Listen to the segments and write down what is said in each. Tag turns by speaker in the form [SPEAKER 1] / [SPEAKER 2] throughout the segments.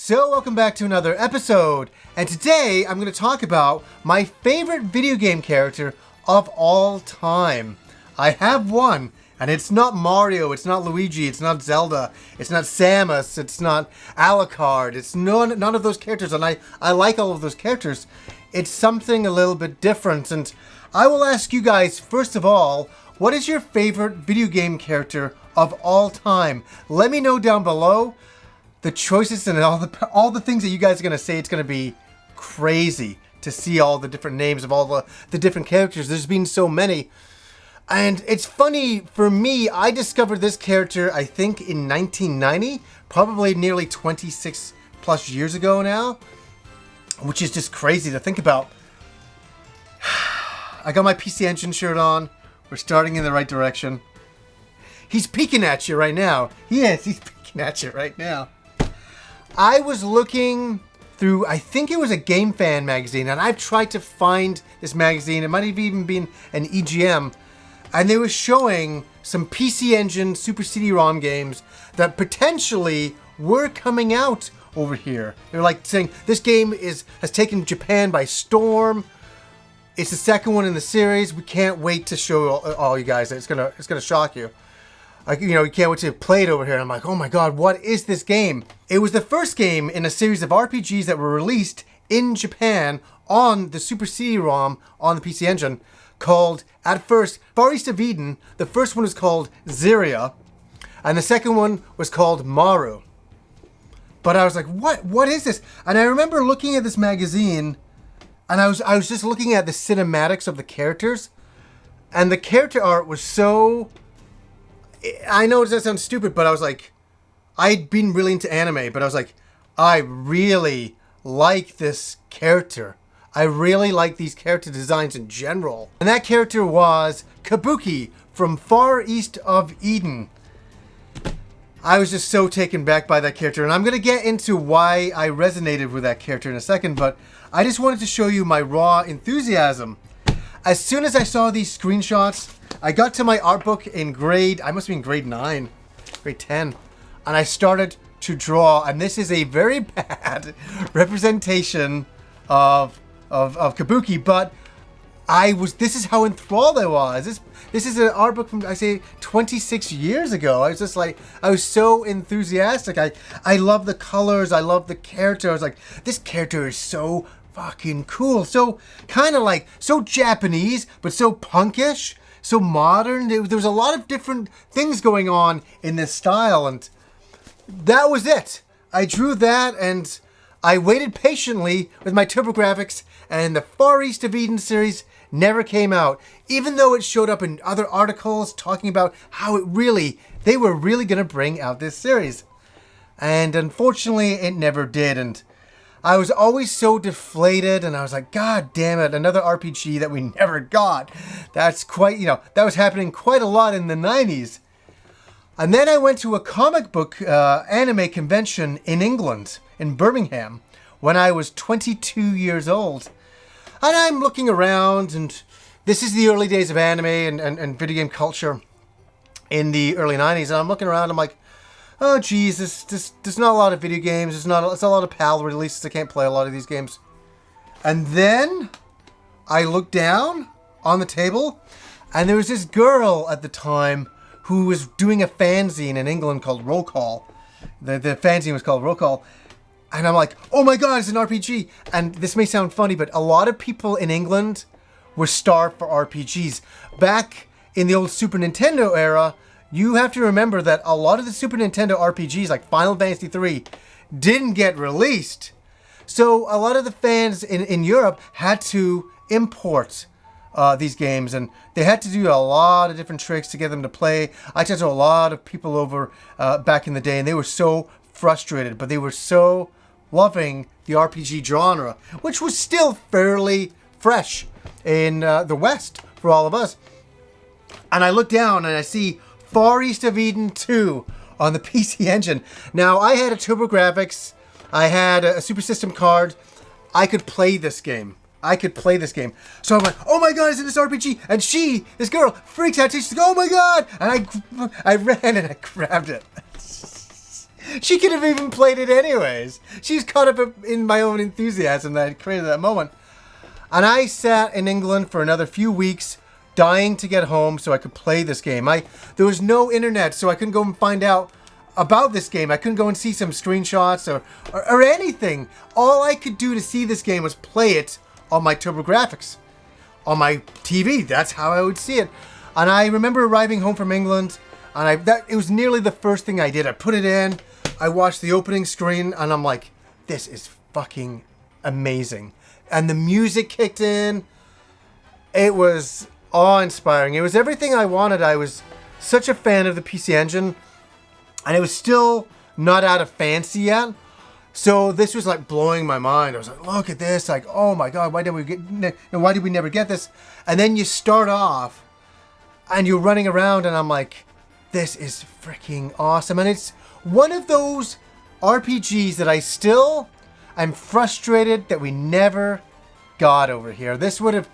[SPEAKER 1] So welcome back to another episode, and today I'm going to talk about my favorite video game character of all time. I have one, and it's not Mario, it's not Luigi, it's not Zelda, it's not Samus, it's not Alucard, it's none of those characters, and I like all of those characters. It's something a little bit different, and I will ask you guys, first of all, what is your favorite video game character of all time? Let me know down below. The choices and all the things that you guys are going to say, it's going to be crazy to see all the different names of all the different characters. There's been so many. And it's funny, for me, I discovered this character, I think, in 1990. Probably nearly 26 plus years ago now. Which is just crazy to think about. I got my PC Engine shirt on. We're starting in the right direction. He's peeking at you right now. Yes, he's peeking at you right now. I was looking through, I think it was a Game Fan magazine, and I've tried to find this magazine. It might have even been an EGM, and they were showing some PC Engine Super CD-ROM games that potentially were coming out over here. They're like saying, this game has taken Japan by storm. It's the second one in the series. We can't wait to show all you guys. It's gonna shock you. Like, you can't wait to play it over here. And I'm like, oh my god, what is this game? It was the first game in a series of RPGs that were released in Japan on the Super CD-ROM on the PC Engine called, at first, Far East of Eden. The first one was called Zyria, and the second one was called Maru. But I was like, what is this? And I remember looking at this magazine, and I was just looking at the cinematics of the characters, and the character art was so... I know that sounds stupid, but I was like, I'd been really into anime, but I was like, I really like this character. I really like these character designs in general. And that character was Kabuki from Far East of Eden. I was just so taken back by that character, and I'm going to get into why I resonated with that character in a second, but I just wanted to show you my raw enthusiasm. As soon as I saw these screenshots, I got to my art book in I must be in grade 9, grade 10, and I started to draw, and this is a very bad representation of Kabuki, but this is how enthralled I was. This is an art book from, I say, 26 years ago. I was just like, I was so enthusiastic. I love the colors, I love the character. I was like, this character is so fucking cool. So kind of like, so Japanese, but so punkish, so modern. There was a lot of different things going on in this style, and that was it. I drew that, and I waited patiently with my TurboGrafx, and the Far East of Eden series never came out, even though it showed up in other articles talking about how they were really going to bring out this series. And unfortunately, it never did, and I was always so deflated, and I was like, God damn it, another RPG that we never got. That's quite, that was happening quite a lot in the 90s. And then I went to a comic book anime convention in England, in Birmingham, when I was 22 years old. And I'm looking around, and this is the early days of anime and video game culture in the early 90s, and I'm looking around, I'm like, oh geez, there's not a lot of video games, it's not a lot of PAL releases, I can't play a lot of these games. And then I looked down on the table, and there was this girl at the time who was doing a fanzine in England called Roll Call. The fanzine was called Roll Call. And I'm like, oh my god, it's an RPG. And this may sound funny, but a lot of people in England were starved for RPGs. Back in the old Super Nintendo era, you have to remember that a lot of the Super Nintendo RPGs, like Final Fantasy III, didn't get released. So a lot of the fans in Europe had to import these games, and they had to do a lot of different tricks to get them to play. I talked to a lot of people over back in the day, and they were so frustrated, but they were so loving the RPG genre, which was still fairly fresh in the West for all of us. And I look down and I see Far East of Eden 2 on the PC Engine. Now, I had a TurboGrafx, I had a Super System card, I could play this game. So I'm like, oh my god, it's in this RPG, and this girl, freaks out, she's like, oh my god, and I ran and I grabbed it. She could have even played it anyways. She's caught up in my own enthusiasm that I created that moment. And I sat in England for another few weeks, dying to get home so I could play this game. There was no internet, so I couldn't go and find out about this game. I couldn't go and see some screenshots or anything. All I could do to see this game was play it on my TurboGrafx, on my TV. That's how I would see it. And I remember arriving home from England, and it was nearly the first thing I did. I put it in, I watched the opening screen, and I'm like, this is fucking amazing. And the music kicked in. It was awe-inspiring. It was everything I wanted. I was such a fan of the PC Engine, and it was still not out of fancy yet. So this was like blowing my mind. I was like, look at this. Like, oh my God, why did we never get this? And then you start off and you're running around, and I'm like, this is freaking awesome. And it's one of those RPGs that I'm frustrated that we never got over here. This would have,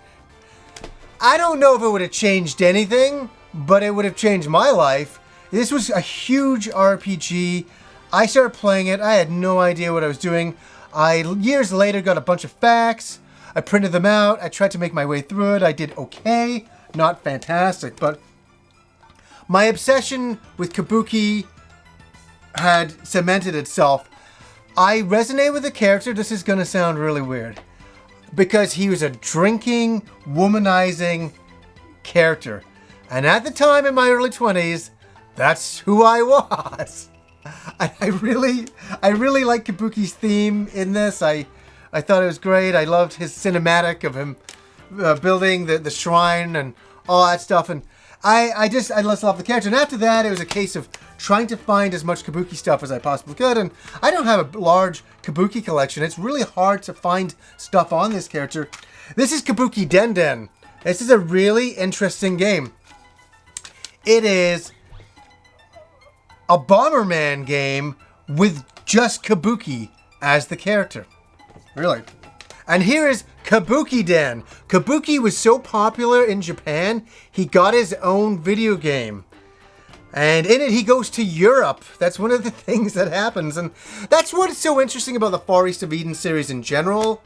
[SPEAKER 1] I don't know if it would have changed anything, but it would have changed my life. This was a huge RPG. I started playing it. I had no idea what I was doing. I, years later, got a bunch of facts. I printed them out. I tried to make my way through it. I did okay. Not fantastic, but my obsession with Kabuki had cemented itself. I resonate with the character. This is going to sound really weird, because he was a drinking, womanizing character. And at the time, in my early 20s, that's who I was. I really like Kabuki's theme in this. I thought it was great. I loved his cinematic of him building the shrine and all that stuff. And I just love the character. And after that, it was a case of trying to find as much Kabuki stuff as I possibly could. And I don't have a large Kabuki collection. It's really hard to find stuff on this character. This is Kabuki Den Den. This is a really interesting game. It is a Bomberman game with just Kabuki as the character. Really. And here is Kabuki Den. Kabuki was so popular in Japan, he got his own video game. And in it, he goes to Europe. That's one of the things that happens. And that's what's so interesting about the Far East of Eden series in general.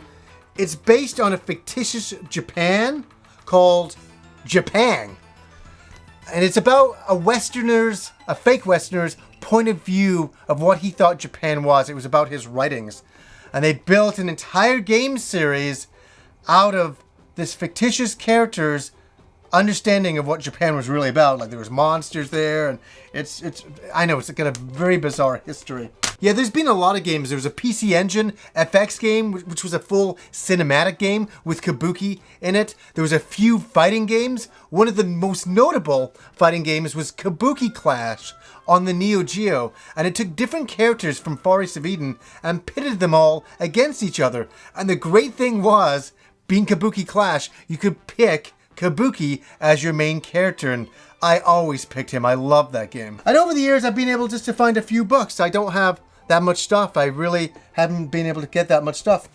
[SPEAKER 1] It's based on a fictitious Japan called Japan. And it's about a fake Westerner's point of view of what he thought Japan was. It was about his writings. And they built an entire game series out of this fictitious character's understanding of what Japan was really about. Like, there was monsters there, and I know it's got a very bizarre history. Yeah, there's been a lot of games. There was a PC Engine FX game, which was a full cinematic game with Kabuki in it. There was a few fighting games. One of the most notable fighting games was Kabuki Clash on the Neo Geo, and it took different characters from Far East of Eden and pitted them all against each other. And the great thing was, being Kabuki Clash, you could pick Kabuki as your main character, and I always picked him. I love that game. And over the years, I've been able just to find a few books. I don't have that much stuff. I really haven't been able to get that much stuff.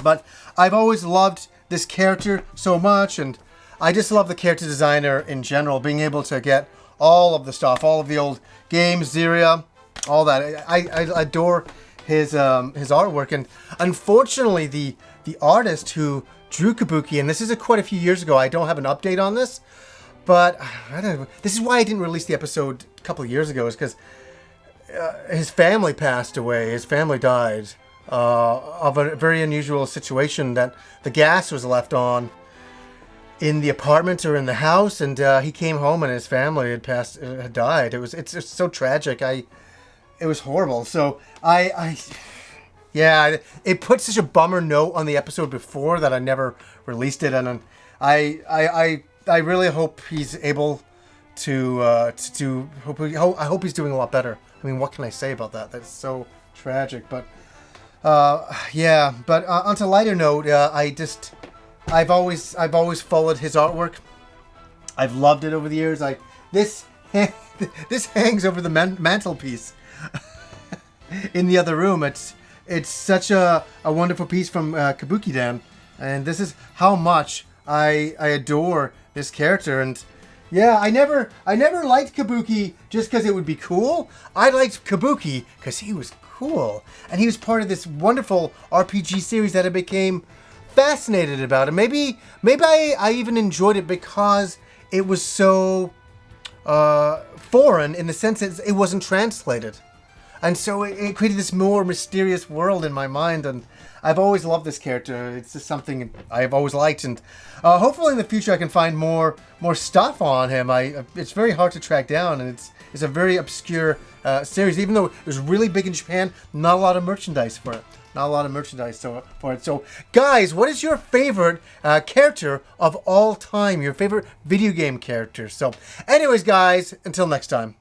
[SPEAKER 1] But I've always loved this character so much, and I just love the character designer in general, being able to get all of the stuff, all of the old games, Zyria, all that. I adore his artwork, and unfortunately, the artist who drew Kabuki, and this is quite a few years ago. I don't have an update on this, but I don't know. This is why I didn't release the episode a couple of years ago, is because his family passed away. His family died of a very unusual situation, that the gas was left on in the apartment or in the house, and he came home and his family had died. It's so tragic. It was horrible. So yeah, it put such a bummer note on the episode before that I never released it, and I really hope he's able to I hope he's doing a lot better. I mean, what can I say about that? That's so tragic. But yeah. But on a lighter note, I've always followed his artwork. I've loved it over the years. This hangs over the mantelpiece in the other room. It's such a wonderful piece from Kabuki Den, and this is how much I adore this character. And Yeah, I never liked Kabuki just because it would be cool. I liked Kabuki because he was cool, and he was part of this wonderful RPG series that I became fascinated about. And maybe I even enjoyed it because it was so foreign in the sense that it wasn't translated. And so it created this more mysterious world in my mind, and I've always loved this character. It's just something I've always liked, and hopefully in the future I can find more stuff on him. It's very hard to track down, and it's a very obscure series. Even though it was really big in Japan, not a lot of merchandise for it. Not a lot of merchandise for it. So, guys, what is your favorite character of all time? Your favorite video game character? So, anyways, guys, until next time.